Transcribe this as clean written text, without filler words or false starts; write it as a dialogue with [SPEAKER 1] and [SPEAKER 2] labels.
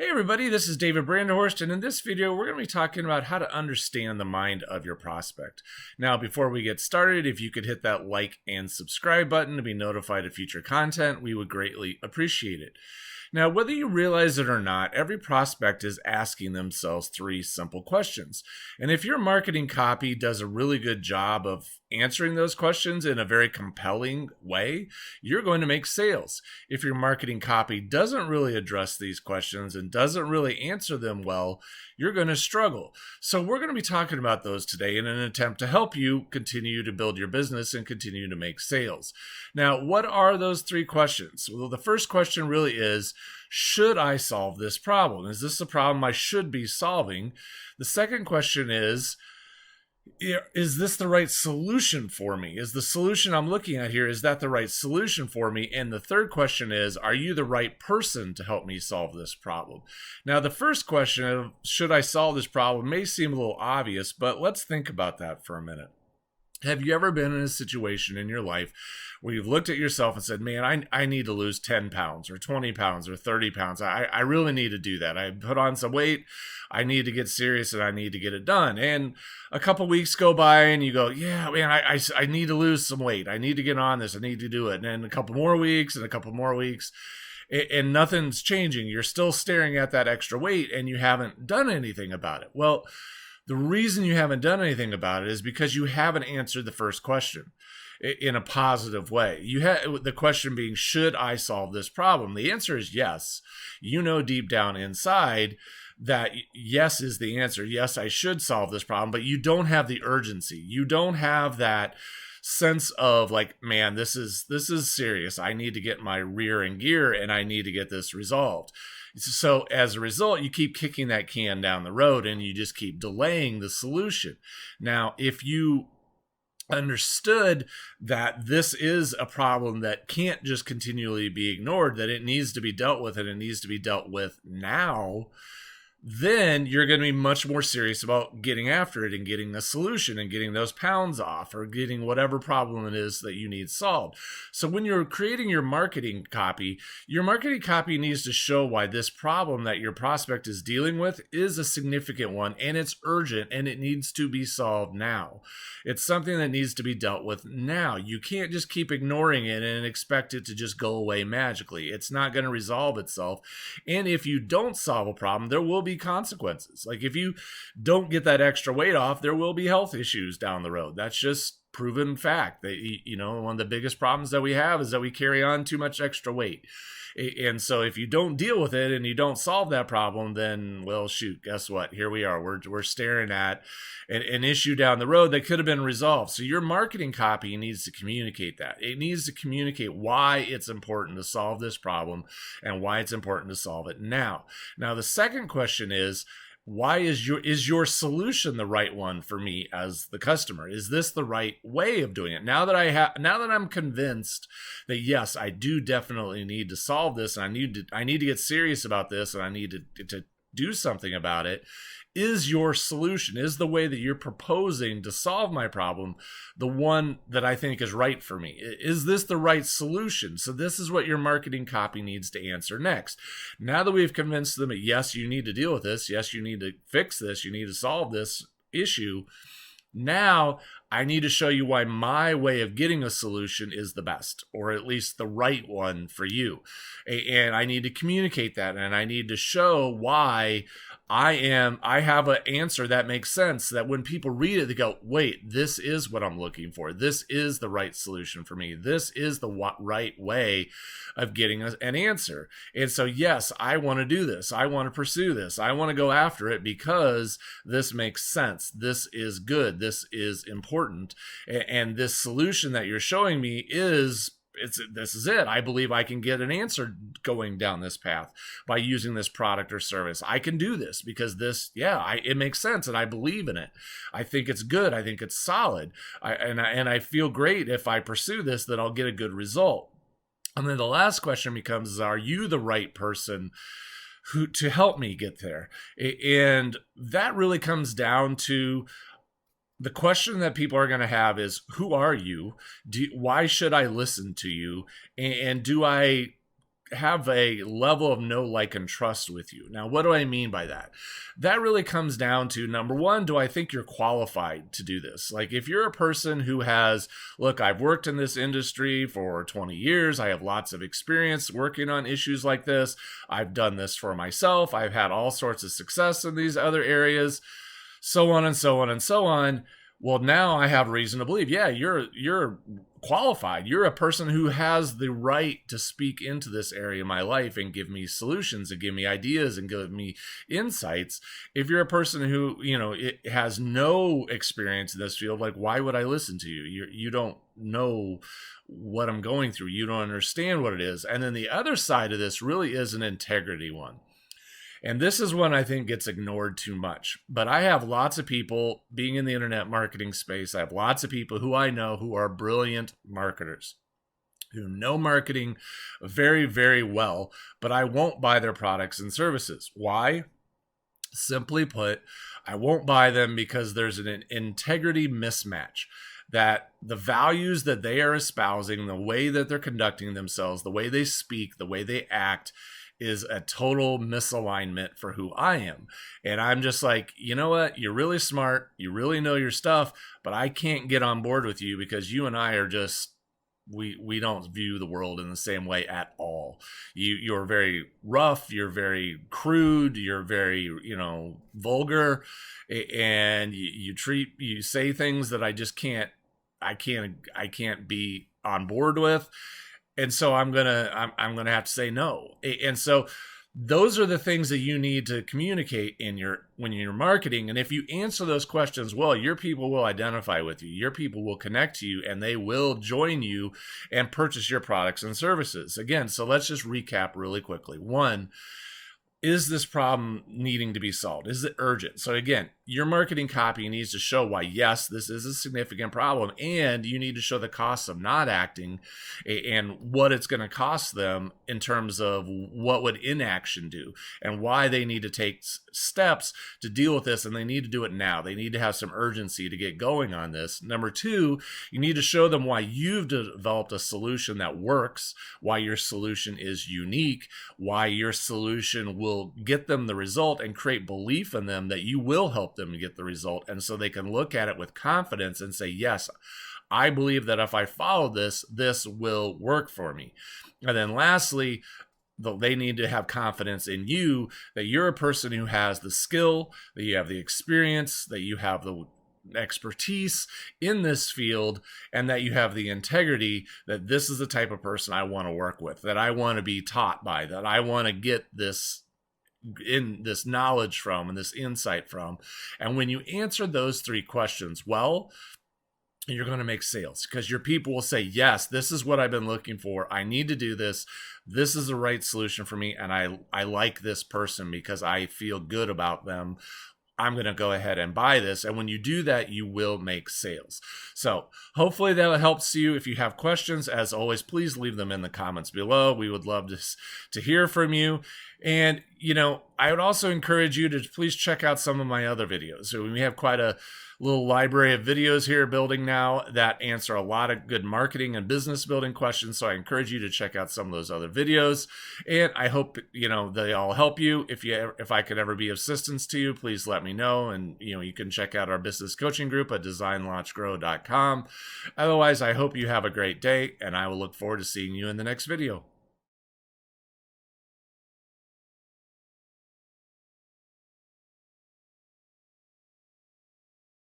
[SPEAKER 1] Hey everybody, this is David Branderhorst, and in this video we're going to be talking about how to understand the mind of your prospect. Now, before we get started, if you could hit that like and subscribe button to be notified of future content, we would greatly appreciate it. Now, whether you realize it or not, every prospect is asking themselves three simple questions. And if your marketing copy does a really good job of answering those questions in a very compelling way, you're going to make sales. If your marketing copy doesn't really address these questions and doesn't really answer them well, you're going to struggle. So we're going to be talking about those today in an attempt to help you continue to build your business and continue to make sales. Now, what are those three questions? Well, the first question really is, should I solve this problem? Is this a problem I should be solving? The second question is this the right solution for me? Is the solution I'm looking at here, is that the right solution for me? And the third question is, are you the right person to help me solve this problem? Now, the first question of should I solve this problem may seem a little obvious, but let's think about that for a minute. Have you ever been in a situation in your life where you've looked at yourself and said, man, I need to lose 10 pounds or 20 pounds or 30 pounds. I really need to do that. I put on some weight. I need to get serious and I need to get it done. And a couple weeks go by and you go, yeah, man, I need to lose some weight. I need to get on this. I need to do it. And then a couple more weeks and a couple more weeks and nothing's changing. You're still staring at that extra weight and you haven't done anything about it. Well, the reason you haven't done anything about it is because you haven't answered the first question in a positive way. You had the question being, should I solve this problem? The answer is yes. You know deep down inside that yes is the answer. Yes, I should solve this problem, but you don't have the urgency. You don't have that sense of like, man, this is serious. I need to get my rear in gear and I need to get this resolved. So as a result, you keep kicking that can down the road and you just keep delaying the solution. Now, if you understood that this is a problem that can't just continually be ignored, that it needs to be dealt with and it needs to be dealt with now, then you're going to be much more serious about getting after it and getting a solution and getting those pounds off or getting whatever problem it is that you need solved. So when you're creating your marketing copy needs to show why this problem that your prospect is dealing with is a significant one and it's urgent and it needs to be solved now. It's something that needs to be dealt with now. You can't just keep ignoring it and expect it to just go away magically. It's not going to resolve itself. And if you don't solve a problem, there will be consequences. Like if you don't get that extra weight off, there will be health issues down the road. That's just proven fact. That, you know, one of the biggest problems that we have is that we carry on too much extra weight. And so if you don't deal with it and you don't solve that problem, then, well, shoot, guess what? Here we are. We're staring at an issue down the road that could have been resolved. So your marketing copy needs to communicate that. It needs to communicate why it's important to solve this problem and why it's important to solve it now. Now, the second question is, why is your solution the right one for me as the customer? Is this the right way of doing it? Now that I'm convinced that yes, I do definitely need to solve this, and I need to get serious about this, and I need to do something about it. Is your solution, is the way that you're proposing to solve my problem the one that I think is right for me? Is this the right solution? So this is what your marketing copy needs to answer next. Now that we've convinced them that yes, you need to deal with this, yes, you need to fix this, you need to solve this issue, now I need to show you why my way of getting a solution is the best, or at least the right one for you. And I need to communicate that, and I need to show why I have an answer that makes sense, that when people read it, they go, wait, this is what I'm looking for. This is the right solution for me. This is the right way of getting an answer. And so, yes, I want to do this. I want to pursue this. I want to go after it because this makes sense. This is good. This is important. And this solution that you're showing me this is it. I believe I can get an answer going down this path by using this product or service. I can do this because it makes sense and I believe in it. I think it's good. I think it's solid. I feel great if I pursue this, that I'll get a good result. And then the last question becomes, are you the right person to help me get there? And that really comes down to the question that people are going to have is, who are you? Why should I listen to you? And do I have a level of know, like, and trust with you. Now, what do I mean by that? That really comes down to, number one, do I think you're qualified to do this? Like, if you're a person who has, look, I've worked in this industry for 20 years, I have lots of experience working on issues like this, I've done this for myself, I've had all sorts of success in these other areas, so on and so on and so on. Well, now I have reason to believe, yeah, you're qualified. You're a person who has the right to speak into this area of my life and give me solutions and give me ideas and give me insights. If you're a person who, it has no experience in this field, like, why would I listen to you? You don't know what I'm going through. You don't understand what it is. And then the other side of this really is an integrity one. And this is one I think gets ignored too much. But I have lots of people, being in the internet marketing space, I have lots of people who I know who are brilliant marketers, who know marketing very, very well, but I won't buy their products and services. Why? Simply put, I won't buy them because there's an integrity mismatch. That the values that they are espousing, the way that they're conducting themselves, the way they speak, the way they act, is a total misalignment for who I am. And I'm just like, you know what? You're really smart. You really know your stuff, but I can't get on board with you because you and I are just, we don't view the world in the same way at all. You're very rough. You're very crude. You're very, vulgar, and you say things that I just can't be on board with. And so I'm gonna have to say no. And so those are the things that you need to communicate when you're marketing. And if you answer those questions well, your people will identify with you. Your people will connect to you, and they will join you and purchase your products and services. Again, so let's just recap really quickly. One, is this problem needing to be solved? Is it urgent? So again, your marketing copy needs to show why, yes, this is a significant problem, and you need to show the costs of not acting and what it's going to cost them in terms of what would inaction do and why they need to take steps to deal with this, and they need to do it now. They need to have some urgency to get going on this. Number two, you need to show them why you've developed a solution that works, why your solution is unique, why your solution will get them the result and create belief in them that you will help them to get the result. And so they can look at it with confidence and say, yes, I believe that if I follow this, this will work for me. And then lastly, they need to have confidence in you that you're a person who has the skill, that you have the experience, that you have the expertise in this field, and that you have the integrity that this is the type of person I want to work with, that I want to be taught by, that I want to get this knowledge from and this insight from. And when you answer those three questions well, you're going to make sales, because your people will say, yes, this is what I've been looking for. I need to do this. This is the right solution for me. And I like this person because I feel good about them. I'm going to go ahead and buy this. And when you do that, you will make sales. So hopefully that helps you. If you have questions, as always, please leave them in the comments below. We would love to hear from you. And, I would also encourage you to please check out some of my other videos. So we have quite a little library of videos here building now that answer a lot of good marketing and business building questions. So I encourage you to check out some of those other videos. And I hope, they all help you. If I could ever be of assistance to you, please let me know. And, you can check out our business coaching group at designlaunchgrow.com. Otherwise, I hope you have a great day, and I will look forward to seeing you in the next video.